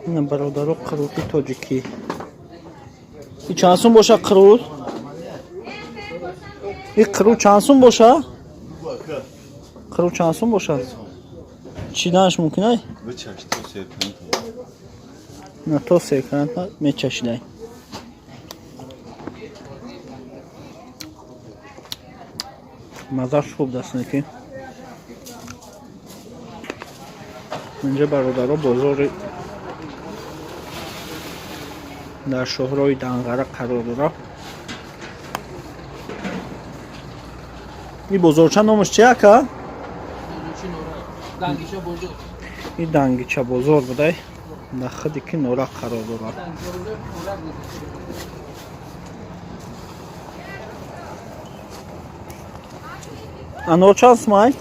اینا برادرها قروتی تاجیکی. این چند سون باشه قروت؟ این قروت چند سون باشه؟ قروت چند سون باشه؟ چیدنش ممکنه؟ بچش تو سرکنی نه تو سرکنی میچشیدن. مزهش خوب دست نکی. اینجا برادرها بازار در شهرهای دنقره قرار داره. این بازارچه نامش چیه که؟ این دنگیچه بازار بوده. در خودی که نورق قرار داره. انار چند سمای؟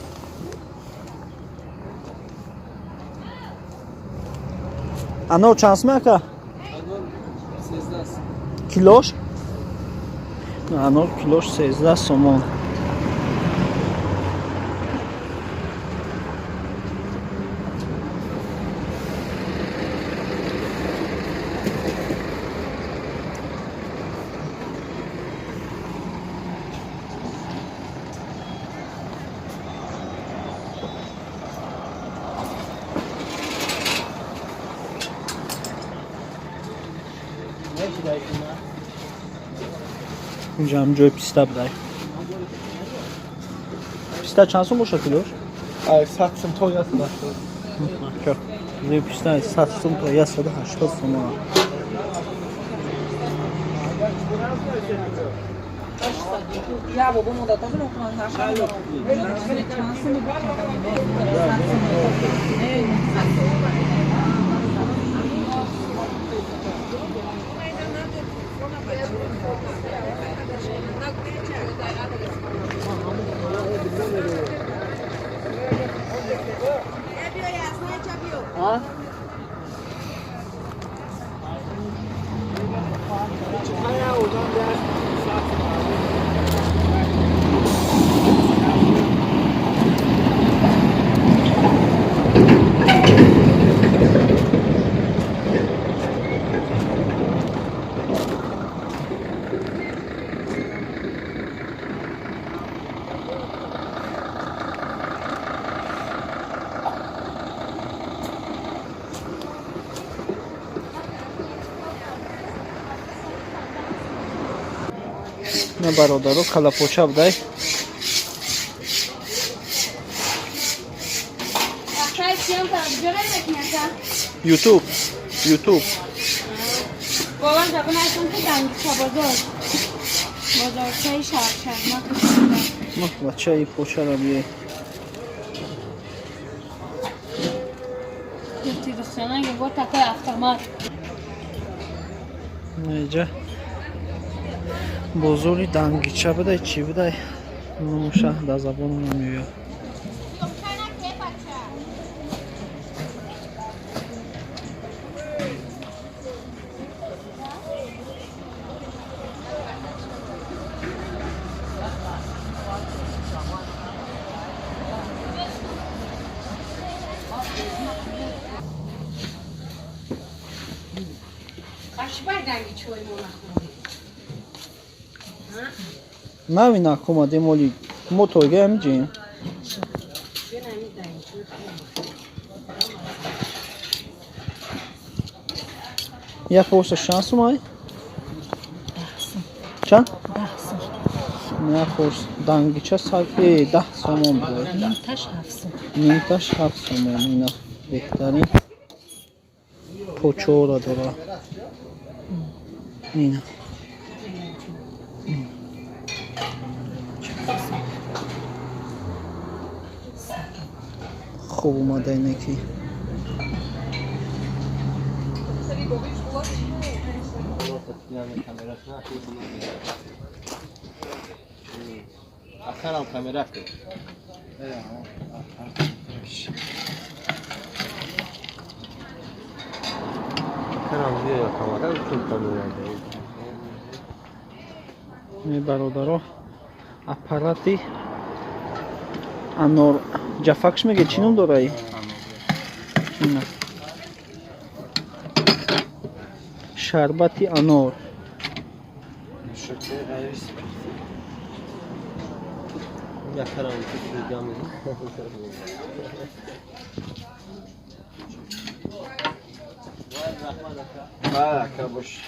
انار چند سمای که؟ کیلوش؟ انار کیلوش 13 سومون. اینجا هم جای پیستا بده. پیستا چند سون باشه کیلوش؟ 100 سوم تا 180. جای پیستا 100 سوم تا 180 سوم. Ya baba moda tá vendo como tá achando? Ha? نه برادرها کلاپوچه بده. یوتیوب بابا جابه نشون که دنگیچه بازارچه شهر ما بچه ای پوچه را بیه تیرستانه که بود تکای افترمار اینجا بازاری دنگیچه بده. چی بده؟ نموشه در زبان نمیوید. نمی نکوم دیمولی موتوگه همجیم یک پوست شانس مای؟ چند؟ 10 سوم. نه پوست دنگیچه ساکی 10 سومون بود. نیمتش 7 سوم. نیمتش 7 سومون. اینا بهترین پوچه را داره. اینا خوب اومده اینکی. آخرام کامera کن. آخرام بیا کامera کن کامera. می برادرها اپاراتی انور جفکش میگه چی نام داره ای؟ اینا شربت انار. یک کنم تو جا میزن بله که باش